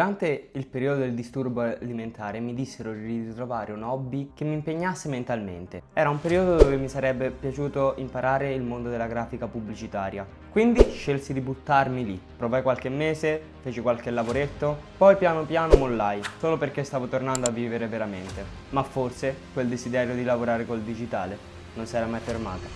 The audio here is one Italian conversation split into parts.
Durante il periodo del disturbo alimentare mi dissero di ritrovare un hobby che mi impegnasse mentalmente. Era un periodo dove mi sarebbe piaciuto imparare il mondo della grafica pubblicitaria. Quindi scelsi di buttarmi lì. Provai qualche mese, feci qualche lavoretto, poi piano piano mollai, solo perché stavo tornando a vivere veramente. Ma forse quel desiderio di lavorare col digitale non si era mai fermata.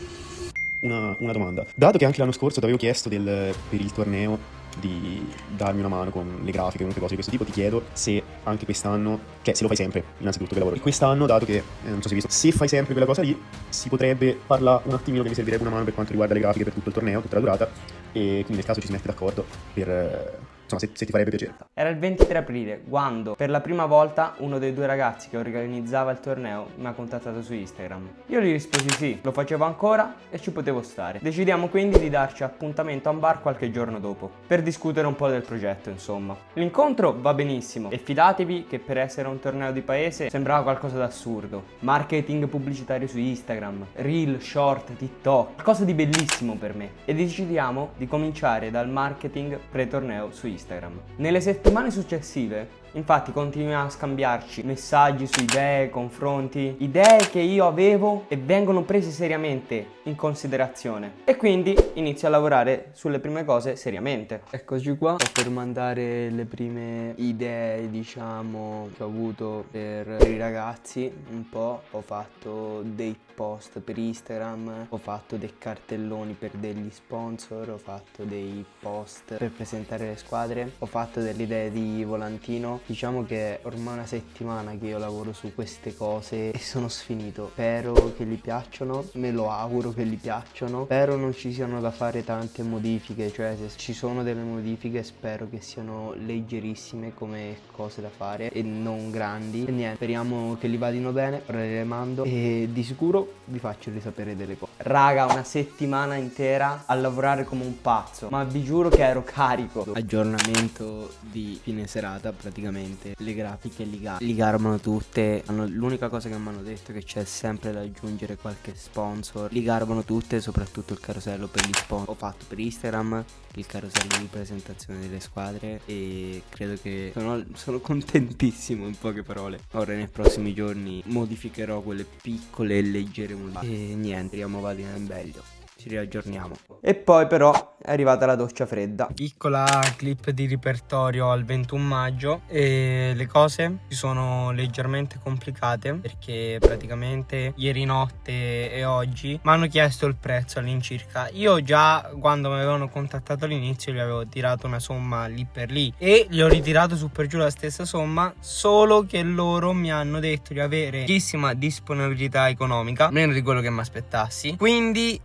Una domanda. Dato che anche l'anno scorso ti avevo chiesto per il torneo di darmi una mano con le grafiche e cose di questo tipo, ti chiedo se anche quest'anno, cioè se lo fai sempre, innanzitutto che lavoro. E quest'anno, dato che, non so se hai visto, se fai sempre quella cosa lì, si potrebbe parlare un attimino che mi servirebbe una mano per quanto riguarda le grafiche per tutto il torneo, tutta la durata, e quindi nel caso ci si mette d'accordo per, insomma, se ti farebbe piacere. Era il 23 aprile quando per la prima volta uno dei due ragazzi che organizzava il torneo mi ha contattato su Instagram. Io gli risposi sì, lo facevo ancora e ci potevo stare. Decidiamo quindi di darci appuntamento a un bar qualche giorno dopo, per discutere un po' del progetto, insomma. L'incontro va benissimo e fidatevi che per essere un torneo di paese sembrava qualcosa d'assurdo. Marketing pubblicitario su Instagram, reel, short, TikTok, qualcosa di bellissimo per me. E decidiamo di cominciare dal marketing pre-torneo su Instagram. Nelle settimane successive infatti continuiamo a scambiarci messaggi su idee, confronti, idee che io avevo e vengono prese seriamente in considerazione. E quindi inizio a lavorare sulle prime cose seriamente. Eccoci qua, sto per mandare le prime idee, diciamo, che ho avuto per i ragazzi un po'. Ho fatto dei post per Instagram, ho fatto dei cartelloni per degli sponsor, ho fatto dei post per presentare le squadre, ho fatto delle idee di volantino. Diciamo che ormai una settimana che io lavoro su queste cose e sono sfinito. Spero che gli piacciono, me lo auguro che gli piacciono. Spero non ci siano da fare tante modifiche, cioè se ci sono delle modifiche spero che siano leggerissime come cose da fare e non grandi. E niente, speriamo che gli vadino bene, ora le mando e di sicuro vi faccio risapere delle cose. Raga, una settimana intera a lavorare come un pazzo, ma vi giuro che ero carico. Aggiornamento di fine serata praticamente. Le grafiche li garbano tutte. L'unica cosa che mi hanno detto è che c'è sempre da aggiungere qualche sponsor. Li garbano tutte, soprattutto il carosello per gli sponsor. Ho fatto per Instagram il carosello di presentazione delle squadre e credo che sono contentissimo, in poche parole. Ora nei prossimi giorni modificherò quelle piccole e leggere modifiche. E niente, speriamo vada in meglio. Ci riaggiorniamo. E poi però è arrivata la doccia fredda. Piccola clip di repertorio al 21 maggio e le cose si sono leggermente complicate perché praticamente ieri notte e oggi mi hanno chiesto il prezzo all'incirca. Io già quando mi avevano contattato all'inizio gli avevo tirato una somma lì per lì e gli ho ritirato su per giù la stessa somma, solo che loro mi hanno detto di avere pochissima disponibilità economica, meno di quello che mi aspettassi. Quindi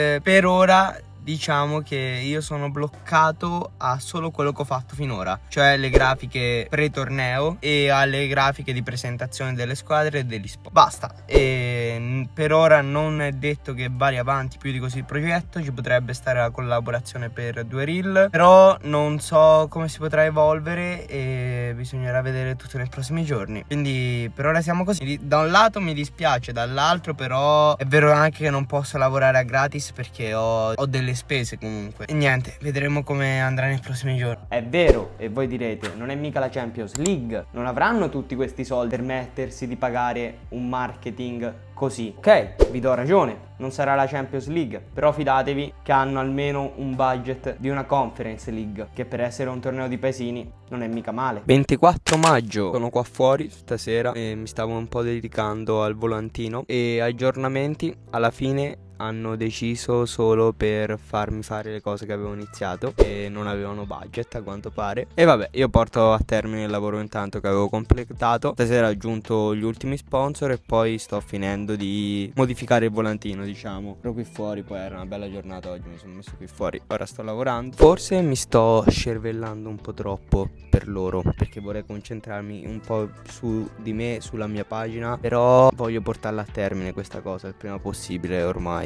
per ora diciamo che io sono bloccato a solo quello che ho fatto finora, cioè le grafiche pre-torneo e alle grafiche di presentazione delle squadre e degli sport. Basta. E per ora non è detto che vada avanti più di così il progetto. Ci potrebbe stare la collaborazione per 2 reel, però non so come si potrà evolvere e bisognerà vedere tutto nei prossimi giorni. Quindi per ora siamo così. Da un lato mi dispiace, dall'altro però è vero anche che non posso lavorare a gratis perché ho delle spese comunque. E niente, vedremo come andrà nei prossimi giorni. È vero, e voi direte, non è mica la Champions League, non avranno tutti questi soldi per permettersi di pagare un marketing così. Ok, vi do ragione, non sarà la Champions League, però fidatevi che hanno almeno un budget di una Conference League, che per essere un torneo di paesini non è mica male. 24 maggio, sono qua fuori stasera e mi stavo un po' dedicando al volantino e aggiornamenti. Alla fine hanno deciso solo per farmi fare le cose che avevo iniziato e non avevano budget a quanto pare. E vabbè, io porto a termine il lavoro intanto che avevo completato. Stasera ho aggiunto gli ultimi sponsor e poi sto finendo di modificare il volantino, diciamo. Ero qui fuori, poi era una bella giornata oggi, mi sono messo qui fuori. Ora sto lavorando. Forse mi sto scervellando un po' troppo per loro, perché vorrei concentrarmi un po' su di me, sulla mia pagina, però voglio portarla a termine questa cosa il prima possibile ormai.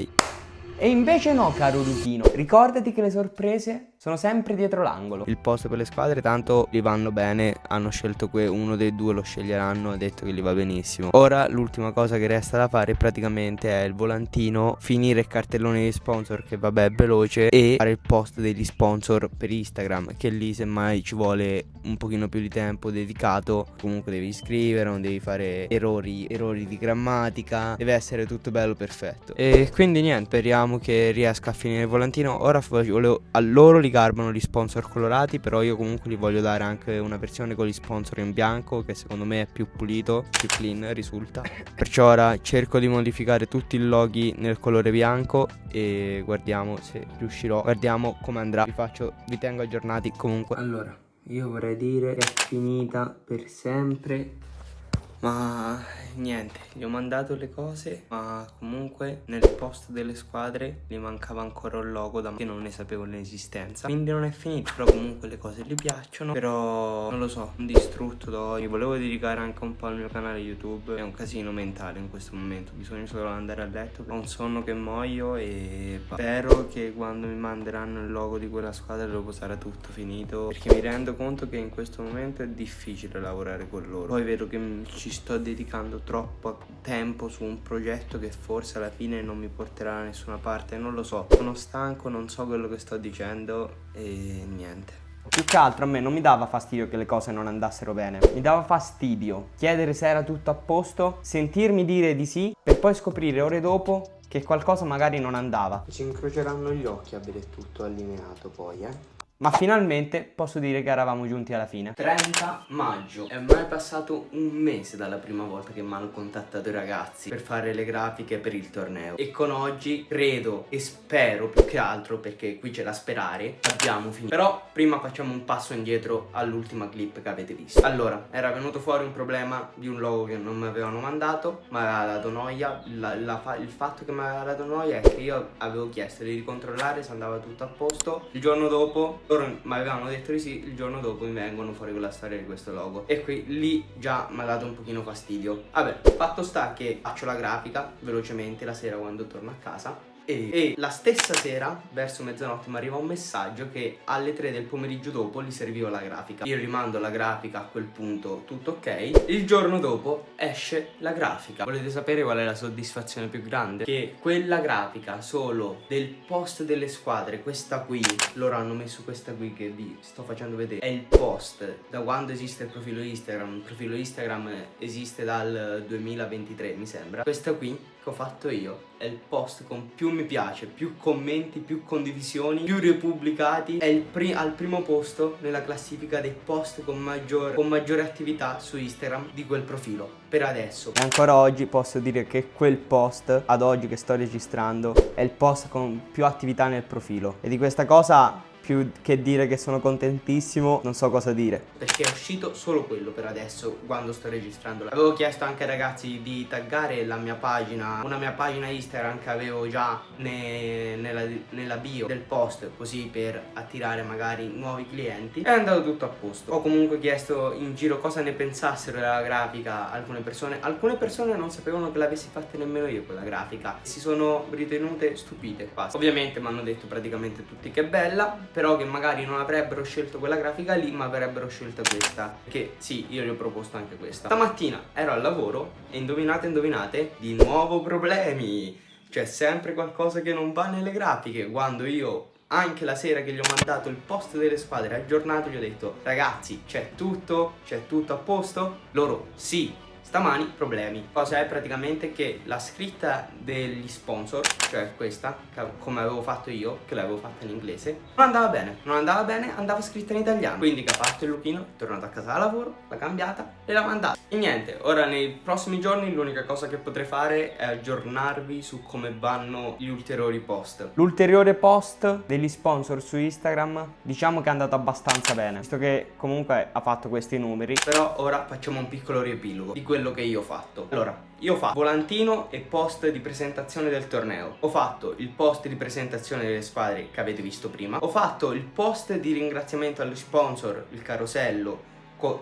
E invece no, caro Luchino, ricordati che le sorprese sono sempre dietro l'angolo. Il post per le squadre tanto gli vanno bene, hanno scelto uno dei due lo sceglieranno, ha detto che gli va benissimo. Ora l'ultima cosa che resta da fare praticamente è il volantino, finire il cartellone di sponsor che vabbè è veloce, e fare il post degli sponsor per Instagram, che lì semmai ci vuole un pochino più di tempo dedicato. Comunque devi scrivere, non devi fare errori di grammatica, deve essere tutto bello perfetto. E quindi niente, speriamo che riesca a finire il volantino. Ora a loro li garbano gli sponsor colorati, però io comunque gli voglio dare anche una versione con gli sponsor in bianco, che secondo me è più pulito, più clean risulta. Perciò ora cerco di modificare tutti i loghi nel colore bianco e guardiamo se riuscirò, guardiamo come andrà, vi tengo aggiornati comunque. Allora, io vorrei dire che è finita per sempre, ma niente, gli ho mandato le cose, ma comunque nel post delle squadre gli mancava ancora un logo che non ne sapevo l'esistenza, quindi non è finito. Però comunque le cose gli piacciono, però non lo so, un distrutto da oggi. Volevo dedicare anche un po' al mio canale YouTube, è un casino mentale in questo momento, bisogna solo andare a letto, ho un sonno che muoio e spero che quando mi manderanno il logo di quella squadra dopo sarà tutto finito, perché mi rendo conto che in questo momento è difficile lavorare con loro. Poi vedo che ci sto dedicando troppo tempo su un progetto che forse alla fine non mi porterà da nessuna parte, non lo so, sono stanco, non so quello che sto dicendo e niente. Più che altro a me non mi dava fastidio che le cose non andassero bene, mi dava fastidio chiedere se era tutto a posto, sentirmi dire di sì per poi scoprire ore dopo che qualcosa magari non andava. Ci incroceranno gli occhi a vedere tutto allineato poi, Ma finalmente posso dire che eravamo giunti alla fine. 30 maggio. È mai passato un mese dalla prima volta che mi hanno contattato i ragazzi per fare le grafiche per il torneo. E con oggi credo e spero, più che altro, perché qui c'è da sperare, abbiamo finito. Però prima facciamo un passo indietro all'ultima clip che avete visto. Allora, era venuto fuori un problema di un logo che non mi avevano mandato, mi aveva dato noia. Il fatto che mi aveva dato noia è che io avevo chiesto di ricontrollare se andava tutto a posto. Il giorno dopo loro mi avevano detto di sì, il giorno dopo mi vengono fuori con la storia di questo logo e qui lì già mi ha dato un pochino fastidio. Vabbè, fatto sta che faccio la grafica velocemente la sera quando torno a casa e la stessa sera, verso mezzanotte, mi arriva un messaggio che alle 3 del pomeriggio dopo gli serviva la grafica. Io rimando la grafica, a quel punto tutto ok. Il giorno dopo esce la grafica. Volete sapere qual è la soddisfazione più grande? Che quella grafica solo del post delle squadre, questa qui, loro hanno messo questa qui che vi sto facendo vedere, è il post da quando esiste il profilo Instagram. Il profilo Instagram esiste dal 2023 mi sembra. Questa qui che ho fatto io è il post con più mi piace, più commenti, più condivisioni, più ripubblicati, è al primo posto nella classifica dei post con maggiore attività su Instagram di quel profilo per adesso. E ancora oggi posso dire che quel post, ad oggi che sto registrando, è il post con più attività nel profilo e di questa cosa, più che dire che sono contentissimo, non so cosa dire, perché è uscito solo quello per adesso quando sto registrando. Avevo chiesto anche ai ragazzi di taggare la mia pagina, una mia pagina Instagram che avevo già nella bio del post, così per attirare magari nuovi clienti. È andato tutto a posto. Ho comunque chiesto in giro cosa ne pensassero della grafica alcune persone non sapevano che l'avessi fatta nemmeno io quella grafica, si sono ritenute stupite quasi. Ovviamente mi hanno detto praticamente tutti che è bella, però che magari non avrebbero scelto quella grafica lì ma avrebbero scelto questa, perché sì, io gli ho proposto anche questa. Stamattina ero al lavoro e indovinate, di nuovo problemi, c'è sempre qualcosa che non va nelle grafiche. Quando io anche la sera che gli ho mandato il post delle squadre aggiornato gli ho detto ragazzi c'è tutto a posto? Loro sì. Stamani problemi. Cosa è praticamente che la scritta degli sponsor, cioè questa, come avevo fatto io, che l'avevo fatta in inglese, non andava bene, andava scritta in italiano. Quindi che ha fatto il Luchino, è tornato a casa da lavoro, l'ha cambiata e l'ha mandata. E niente, ora nei prossimi giorni l'unica cosa che potrei fare è aggiornarvi su come vanno gli ulteriori post. L'ulteriore post degli sponsor su Instagram diciamo che è andato abbastanza bene, visto che comunque ha fatto questi numeri. Però ora facciamo un piccolo riepilogo di quello che io ho fatto. Allora, io ho fatto volantino e post di presentazione del torneo, ho fatto il post di presentazione delle squadre che avete visto prima, ho fatto il post di ringraziamento agli sponsor, il carosello,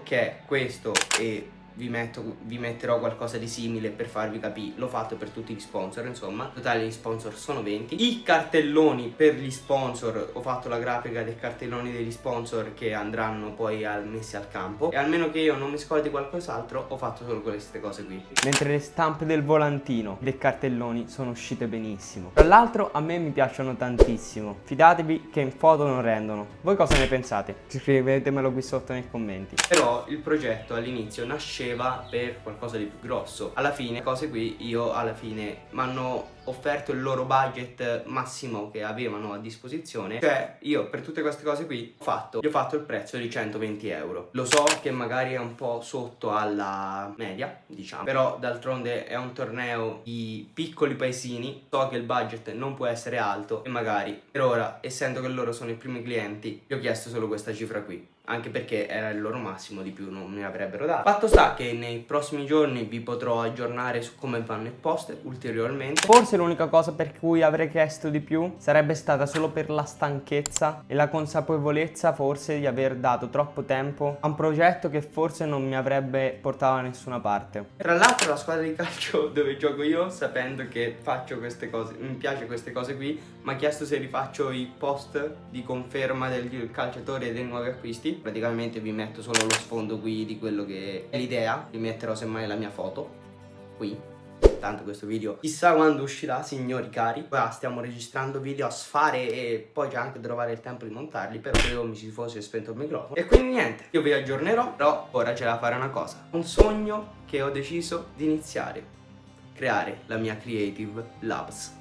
che è questo, e vi metterò qualcosa di simile per farvi capire. L'ho fatto per tutti gli sponsor, insomma. In totale gli sponsor sono 20. I cartelloni per gli sponsor, ho fatto la grafica dei cartelloni degli sponsor che andranno poi messi al campo. E almeno che io non mi scordi qualcos'altro, ho fatto solo queste cose qui. Mentre le stampe del volantino, dei cartelloni sono uscite benissimo. Tra l'altro a me mi piacciono tantissimo. Fidatevi che in foto non rendono. Voi cosa ne pensate? Scrivetemelo qui sotto nei commenti. Però il progetto all'inizio nasceva per qualcosa di più grosso. Alla fine, cose qui, mi hanno offerto il loro budget massimo che avevano a disposizione. Cioè io per tutte queste cose qui gli ho fatto il prezzo di 120 euro. Lo so che magari è un po' sotto alla media, diciamo, però d'altronde è un torneo di piccoli paesini. So che il budget non può essere alto e magari per ora, essendo che loro sono i primi clienti, gli ho chiesto solo questa cifra qui, anche perché era il loro massimo, di più non mi avrebbero dato. Fatto sta che nei prossimi giorni vi potrò aggiornare su come vanno i post ulteriormente. Forse l'unica cosa per cui avrei chiesto di più sarebbe stata solo per la stanchezza e la consapevolezza forse di aver dato troppo tempo a un progetto che forse non mi avrebbe portato da nessuna parte. Tra l'altro la squadra di calcio dove gioco io, sapendo che faccio queste cose, mi piace queste cose qui, mi ha chiesto se rifaccio i post di conferma del calciatore e dei nuovi acquisti. Praticamente vi metto solo lo sfondo qui di quello che è l'idea. Vi metterò semmai la mia foto qui. Tanto questo video chissà quando uscirà, signori cari. Ora stiamo registrando video a sfare e poi già anche trovare il tempo di montarli, però credo mi si fosse spento il microfono. E quindi niente, io vi aggiornerò. Però ora c'è da fare una cosa, un sogno che ho deciso di iniziare: creare la mia Creative Labs.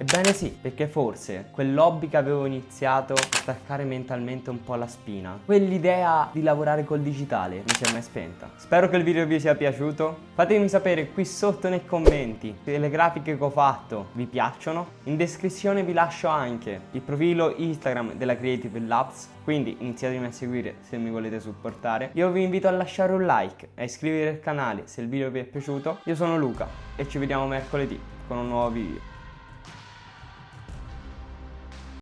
Ebbene sì, perché forse quell'hobby che avevo iniziato a staccare mentalmente un po' la spina, quell'idea di lavorare col digitale non si è mai spenta. Spero che il video vi sia piaciuto. Fatemi sapere qui sotto nei commenti se le grafiche che ho fatto vi piacciono. In descrizione vi lascio anche il profilo Instagram della Creative Labs, quindi iniziatemi a seguire se mi volete supportare. Io vi invito a lasciare un like e a iscrivervi al canale se il video vi è piaciuto. Io sono Luca e ci vediamo mercoledì con un nuovo video.